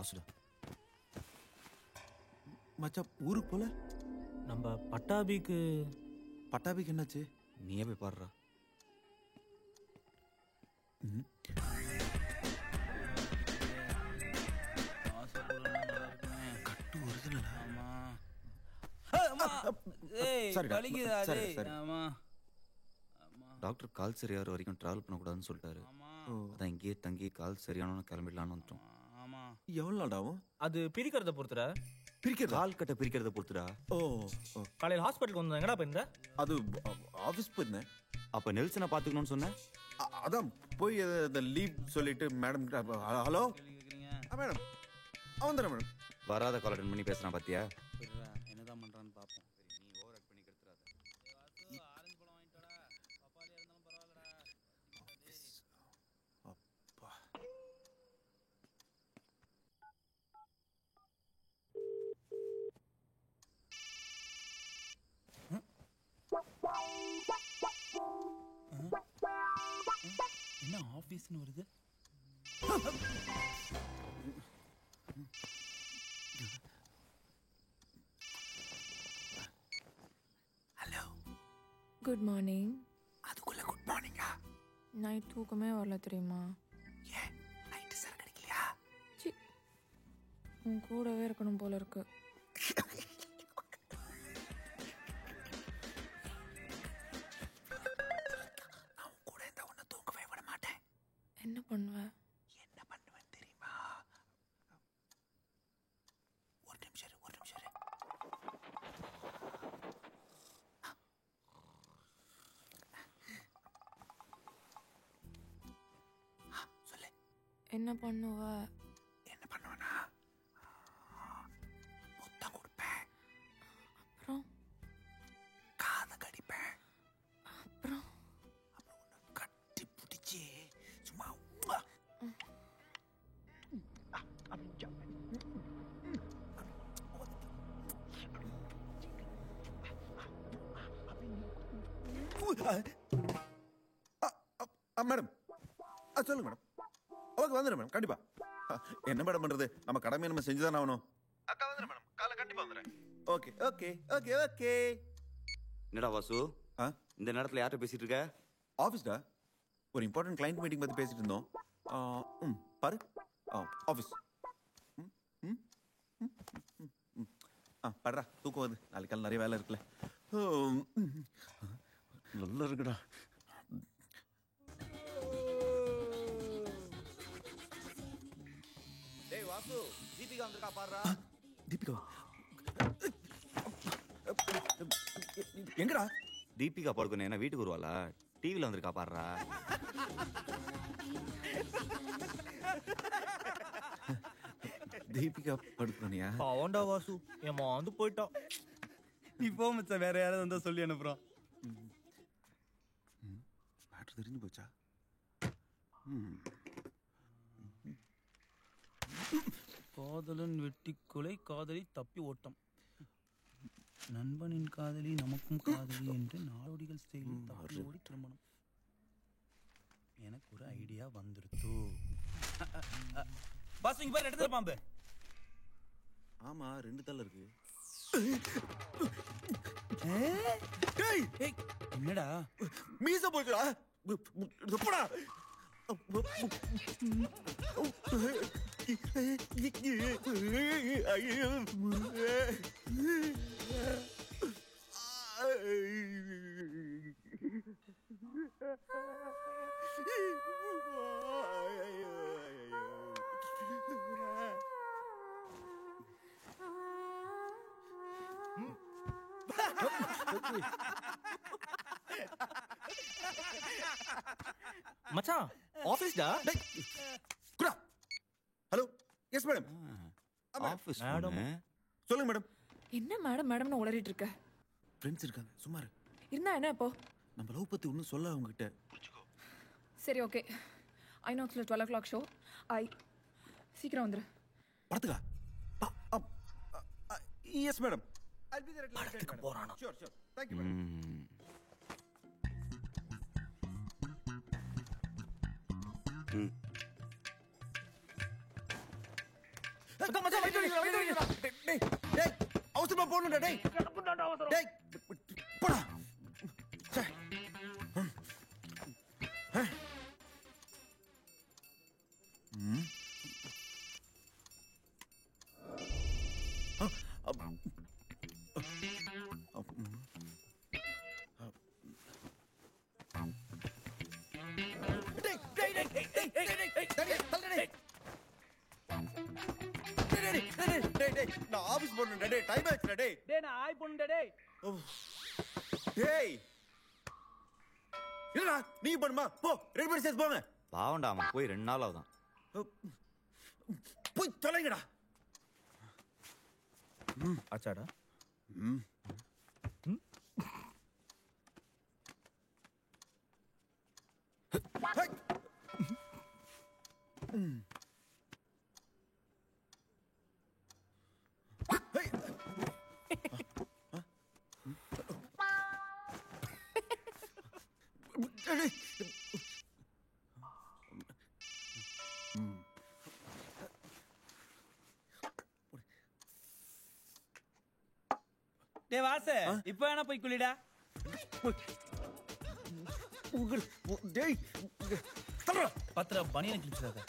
காசுடா. மச்சான் ஊருக்கு போல. நம்ம பட்டாபிக்கு என்னாச்சு? நீயே போய் பாடுறா. கட்டு ஒரிஜினல். டாக்டர் கால் சரியாகிற வரைக்கும் டிராவல் பண்ணக்கூடாதுன்னு சொல்லிட்டாரு. அதான் இங்கேயே தங்கி கால் சரியானவனு கிளம்பிடலான்னு வந்துட்டோம். எவ்வளோ நாள் ஆகும்? அது பிரிக்கிறத பொறுத்துடா. கால் கட்டை பிரிக்கிறத பொறுத்துடா. ஓ, காலையில் ஹாஸ்பிட்டலுக்கு வந்து எங்கடா போயிருந்த? அது ஆஃபீஸ் போயிருந்தேன். அப்ப நெல்சனை பாத்துக்கணும்னு சொன்னேன். அதான் போய் அந்த லீவ் சொல்லிட்டு மேடம். ஹலோ மேடம், அவன் தானே மேடம்? வராத கால் அட்டன் பண்ணி பேசுறான் பாத்தியா? என்னதான் பண்றான்னு பாப்போம். நீ ஓவர் ஆக்ட் பண்ணி கெடுத்துறாத. ஆரஞ்சு பழம் வாங்கிட்டோடா. பப்பாளியா இருந்தாலும் பரவாயில்லடா. அப்பா. என்ன ஆபீஸ்னு வருது? Hello, good morning. அதுக்குள்ள குட் மார்னிங்கா? நைட் தூக்கமே வரல தெரியுமா? ஏன் நைட்டு சார் கிடைக்கலையா? சி, உன் கூடவே இருக்கணும் போல இருக்கு. நான் கூட இந்த ஒன்றை தூங்கவே விட மாட்டேன். என்ன பண்ணுவேன் தெரியுமா? ஒரு நிமிஷம் இரு. சொல்லு. என்ன பண்ணுவ? என்ன பண்ணுவேனா? முத்தம் கொடுப்பேன். அப்புறம் காதை கடிப்பேன். அப்புறம் உன்னை கட்டி பிடிச்சி சும்மா மேடம், சொல்லுங்க மேடம். ஓகே, வந்துடுறேன் மேடம், கண்டிப்பா. என்ன மேடம் பண்றது, நம்ம கடமையை நம்ம செஞ்சுதானே ஆகணும். அக்கா வந்துடுறேன் மேடம், காலை கண்டிப்பா வந்துடுறேன். Okay okay okay okay. என்னடா வாசு, இந்த நேரத்துல யார்கிட்ட பேசிட்டு இருக்க? ஆஃபீஸ்டா, ஒரு இம்பார்ட்டன்ட் கிளைண்ட் மீட்டிங் பத்தி பேசிட்டு இருந்தோம். பாரு, ஆஃபீஸ். படுறா, தூக்கம் வருது. நாளைக்கு காலை நிறைய வேலை இருக்குல்ல. நல்லா இருக்குடா. டேய் வாசு, தீபிகா வந்திருக்கா பாருடா. தீபிகா எங்கடா? தீபிகா படுக்கணும் என்ன வீட்டுக்கு வருவாளா? டிவில வந்திருக்கா பாருடா. தீபிகா படுக்கணியா? அவன்டா வாசு, என் வந்து போயிட்டான். நீ போ மச்சான், வேற யாராவது வந்தா சொல்லி அனுப்புறோம். மேட்ரு தெரிஞ்சு போச்சா? காதலன் வெட்டி கொலை, காதலி தப்பி ஓட்டம், நண்பனின் காதலி நமக்கும் காதலி என்று நாடோடிகள் ஸ்டைலில் தப்பி ஓடி திருமணம். எனக்கு ஒரு ஐடியா வந்துருத்து. பாஸ், இங்க பாரு, எடுத்து பாம்பு. ஆமா, 2 தலை இருக்கு. என்னடா மீச போச்சுடா. போடா. மச்சான், ஆபீஸ்டா. Hello, yes madam. Office madam. சொல்லுங்க மேடம். என்ன மேடம் மேடம்னு உளறிட்டு இருக்க? ஃப்ரெண்ட்ஸ் இருக்காங்க, சும்மா இரு. இருந்தா என்ன இப்போ? நம்ம லவ் பத்தி ஒன்றும் சொல்ல அவங்ககிட்ட. சரி, ஓகே. ஐநாக்ஸில் 12 o'clock show. சீக்கிரம் வந்துரு. படத்துக்கா? Yes madam. படத்துக்கு போறானா? Sure sure. Thank you madam. மச்சான் வெயிட் வெயிட் டேய் டேய் அவசரமா போணும்டா டேய் டேய் போடா சே நான் ஆபீஸ் போறேன்டா டேய் டைம் ஆச்சுடா டேய் நான் ஆய் பண்ணுடா டேய் டேய் இல்லடா நீ பண்ணுமா போ ரெடி பண்ணி சேஸ் போங்க பாவண்டா அவன் போய் 2 நாள் ஆகுதான். போய் தொலைங்கடா. ஆச்சாடா டேய் வாசு இப்போ வேணா போய் குளிடா. டேய் பத்திர பனியன் கிழிச்சிடாத.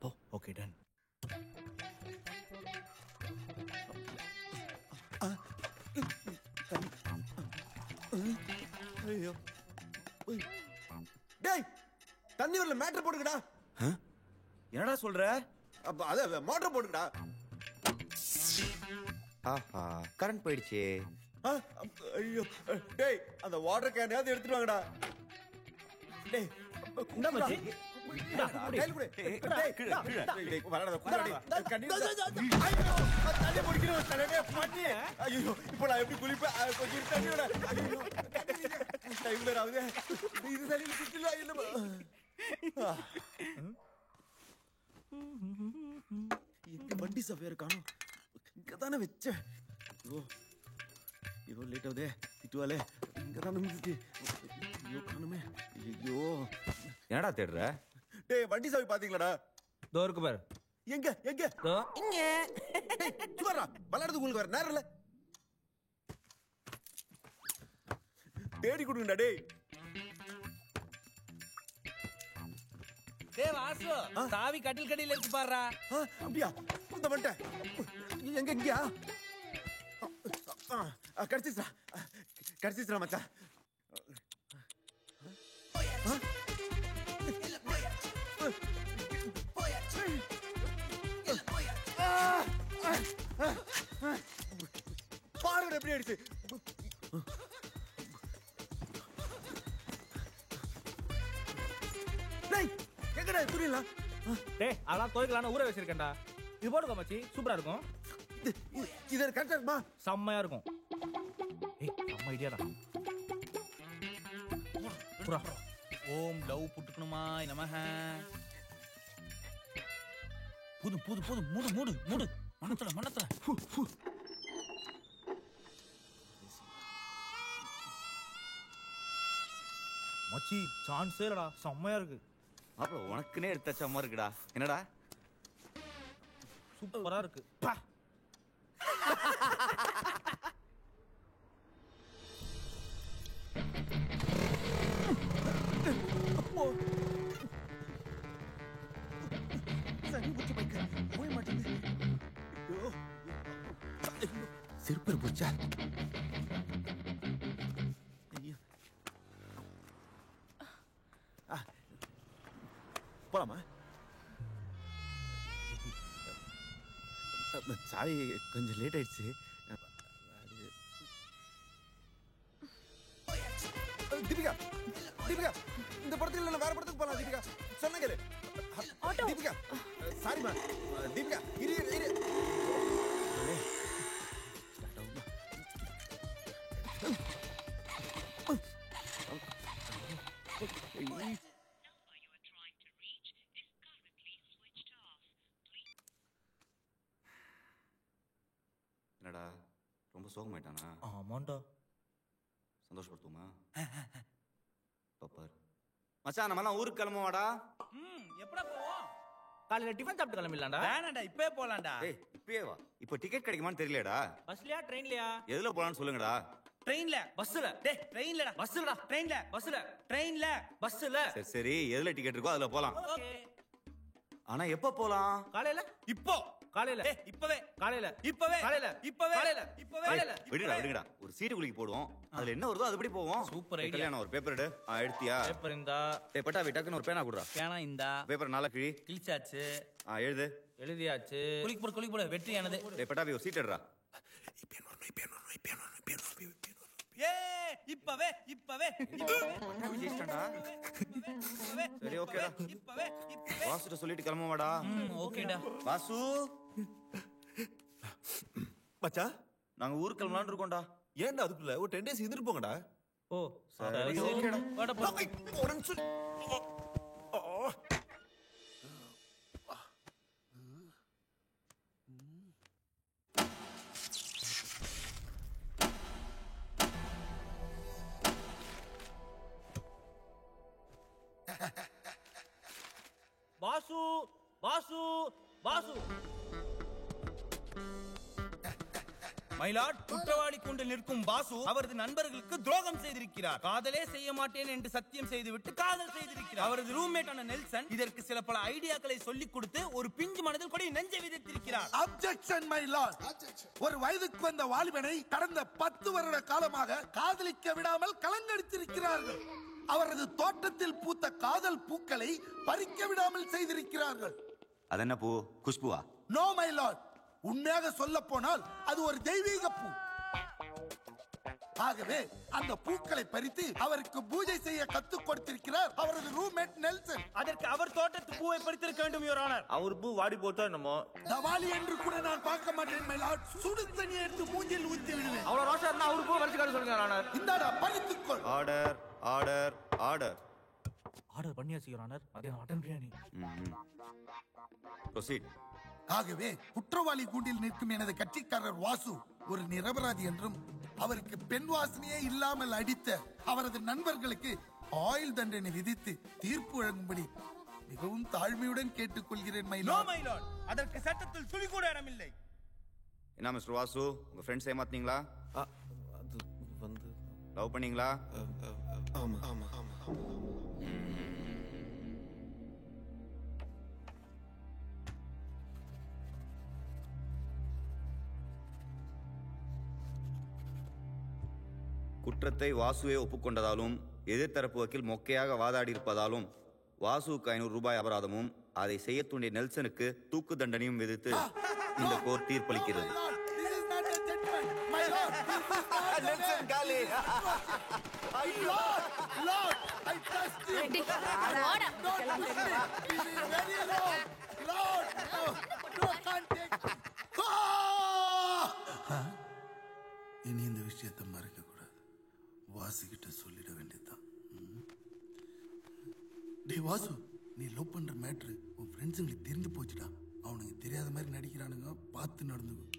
போ ஓகே டன். ஐயோ டேய் தண்ணி வரல மேட்டர் போடுங்கடா. என்னடா சொல்ற? அப்ப அத மோட்டர் போடுங்கடா. ஆஹா கரண்ட் போயிடுச்சு. ஐயோ டேய் அந்த வாட்டர் கேனையாவது எடுத்துட்டு வாங்கடா. டேய் என்ன மச்சி? கையில குடு. டேய் வரடா குடுடா டேய். கண்ணீர் ஐயோ தண்ணி போடிக்கிற வச்சானே பண்ணி. ஐயோ இப்போ நான் எப்படி குளிப்பேன்? கொஞ்சம் தண்ணியோட. ஐயோ டைம்ல ராவுதே. இது தண்ணில குடிச்சல இல்ல. எங்க வண்டி சஃபேர் காணோம். இங்க தானே வெச்சேன். ஐயோ ஐயோ லேட் ஆகுதே. திட்டுவாலே இங்க தானே நின்னுச்சு. ஐயோ காணுமே. ஐயோ என்னடா தேடுற? டேய் வண்டி சாவி பாத்தீங்களாடா? தோ இருக்கு பாரு. எங்க எங்க தோ இங்க. டேய் சுவரா விளையாடுறது உங்களுக்கு வேற நேரம் இல்ல. தேடி கொடுங்கடா டேய். டேய் வாசு சாவி கட்டில் கடியில இருக்கு பாருடா. அப்படியா? இந்த வந்துட்டேன். எங்க இங்கயா? கடிச்சிச்சா கடிச்சிச்சா மச்சான். பாருங்க எப்படி ஆயிடுச்சு. டேய் எங்கடா புரியல. டேய் அதெல்லாம் துவைக்கலாம்னு ஊற வச்சிருக்கேன்டா. இது போடுங்க மச்சி சூப்பரா இருக்கும். இது கரெக்டா இருக்குமா? செம்மையா இருக்கும். ஏய் செம்ம ஐடியாடா. புரா ஓம் லவ் புட்டுக்கணுமா நமஹ. போதும் போதும் போதும் மூடு மூடு மூடு. மனத்துல மனத்துல. மச்சி சான்ஸே இல்லடா. செம்மையா இருக்கு. அப்போ உனக்குனே எடுத்த மாதிரி இருக்குடா. என்னடா சூப்பரா இருக்கு. செருப்பு போச்சா? போலாமா? சாரி கொஞ்சம் லேட் ஆயிடுச்சு. தீபிகா தீபிகா இந்த படத்துல இல்ல வேற படத்துக்கு போலாம். தீபிகா சொன்ன கேளு. தீபிகா சாரிமா. தீபிகா இரு இரு. என்னடா ரொம்ப சோகமாயிட்டானா? ஆமாண்டா. சந்தோஷப்படுத்துமா? பாப்பார் மச்சான் நம்மலாம் ஊருக்கு கிளம்புவாடா. எப்படா போவோம்? காலையில டிஃபன் சாப்பிட்டு கிளம்பிடலாம்டா. வேணாண்டா, இப்பவே போலாம்டா. ஏய் இப்பயே வா. இப்போ டிக்கெட் கிடைக்குமான்னு தெரியலடா. பஸ்லயா ட்ரெயின்லயா? எதுல போலாம்னு சொல்லுங்கடா. ட்ரெயின்ல. பஸ்ல. டேய் ட்ரெயின்லடா. பஸ்லடா. ட்ரெயின்ல. பஸ்ல. ட்ரெயின்ல. பஸ்ல. சரி சரி எதுல டிக்கெட் இருக்கோ அதுல போலாம். ஓகே. ஆனா எப்ப போலாம்? காலையில. இப்போ. காலையில. டேய் இப்பவே. காலையில. இப்பவே. காலையில. இப்பவே. காலையில. இப்பவே. காலையில. விடுடா விடுடா. ஒரு சீட்டு குலுக்கி போடுவோம். அதுல என்ன வருதோ அதுபடி போவோம். சூப்பர் ஏய், ஐடியா. கல்யாணம் ஒரு பேப்பர் எடு. எடுத்தியா? பேப்பர் இந்தா. டேய் பட்டாவி டக்குன்னு ஒரு பேனா குடுறா. பேனா இந்தா. பேப்பர் நாளா கிழி. கிழிச்சாச்சு. எழுது. எழுதியாச்சு. குளிக்கு போடு வெற்றியானது. டேய் பட்டாவி ஒரு சீட் எடுறா. ஏ இப்பவே இப்பவே பட்டாவி ஜெயிச்சிட்டான்டா. சரி ஓகேடா. இப்பவே இப்பவே. வாசுட்ட சொல்லிட்டு கிளம்புவாடா. ஓகேடா. வாசு மச்சா நாங்க ஊருக்கு கிளம்பலாம்னு இருக்கோம்டா. ஏன்டா அதுக்குள்ள ஒரு 10 days இருந்துட்டு போங்கடா. ஓ சரி ஓகேடா. வாடா போ. ஒரு நிமிஷம். வாசு வாசு வாசு. மயிலாட் குற்றவாளி கொண்டு நிற்கும் பாசு அவரது நண்பர்களுக்கு துரோகம் செய்திருக்கிறார். காதலே செய்ய மாட்டேன் என்று சத்தியம் செய்துவிட்டு காதல் செய்திருக்கிறார். அவரது ரூம்மேட்டான நெல்சன் இதற்கு சில பல ஐடியாக்களை சொல்லிக் கொடுத்து ஒரு பிஞ்சு மனதில் கூட நெஞ்சை விதைத்திருக்கிறார். Objection my Lord. ஒரு வயதுக்கு வந்த வாலிபனை கடந்த 10 வருட காலமாக காதலிக்க விடாமல் கலங்கடித்திருக்கிறார்கள். அவரது தோட்டத்தில் பூத்த காதல் பூக்களை பறிக்க விடாமல் செய்திருக்கிறார்கள். அது என்ன பூ? குஷ்புவா? நோ மை லார்ட், உண்மையாக சொல்ல போனால் அது ஒரு தெய்வீக பூ. ஆகவே அந்த பூக்களை பறித்து அவருக்கு பூஜை செய்ய கத்துக் கொடுத்திருக்கிறார் அவரது ரூம்மேட் நெல்சன். அதற்கு அவர் தோட்டத்து பூவை பறித்திருக்க வேண்டும் யுவர் ஆனர். அவர் பூ வாடி போட்டா என்னமோ. தவாலி என்று கூட நான் பார்க்க மாட்டேன் மை லார்ட். சுடு தண்ணி எடுத்து மூஞ்சில் ஊத்தி விடுவேன். அவ்வளவு ரோஷா இருந்தா அவரு பூ வரைச்சு காட்ட சொல்லுங்க ஆனர். இந்தாடா பறித்துக்கொள். Order order order. ஆர்டர் பண்ணியாச்சு ஆனர். அதே மட்டன் பிரியாணி. ப்ரொசீட். ஆகவே குற்றவாளி கூண்டில் நிற்கும் எனது கட்சிக்காரர் வாசு ஒரு நிரபராதி என்றும் அவருக்கு பெண் வாசனையே இல்லாமல் அடித்த அவரது நண்பர்களுக்கு ஆயுள் தண்டனை விதித்து தீர்ப்பு வழங்கும்படி மிகவும் தாழ்மையுடன் கேட்டுக்கொள்கிறேன் my no lord. My lord, அதற்கு சட்டத்தில் துளி கூட இடமில்லை. என்ன மிஸ்டர் வாசு, உங்க ஃப்ரெண்ட்ஸ் ஏமாத்தீங்களா? அது வந்து லவ் பண்ணீங்களா? ஆமா ஆமா ஆமா. குற்றத்தை வாசுவே ஒப்புக்கொண்டதாலும் எதிர்த்தரப்பு வக்கீல் மொக்கையாக வாதாடி இருப்பதாலும் வாசுவுக்கு 500 ரூபாய் அபராதமும் அதை செய்ய தூண்டிய நெல்சனுக்கு தூக்கு தண்டனையும் விதித்து இந்த court தீர்ப்பளிக்கிறது. This is not a judgment. My lord, this is not a Nelson காலி. Lord, I trust you. Don't push me. This is very wrong. Lord, no, can't take. இனி இந்த விஷயத்தை மறைக்க கூடாது. வாசுகிட்ட சொல்லிட வேண்டியதுதான். டே வாசு, நீ லவ் பண்ற மேட்ரு உன் ஃப்ரெண்ட்ஸுங்களுக்கு தெரிந்து போச்சுடா. அவனுக்கு தெரியாத மாதிரி நடிக்கிறானுங்க, பார்த்து நடந்துக்கும்.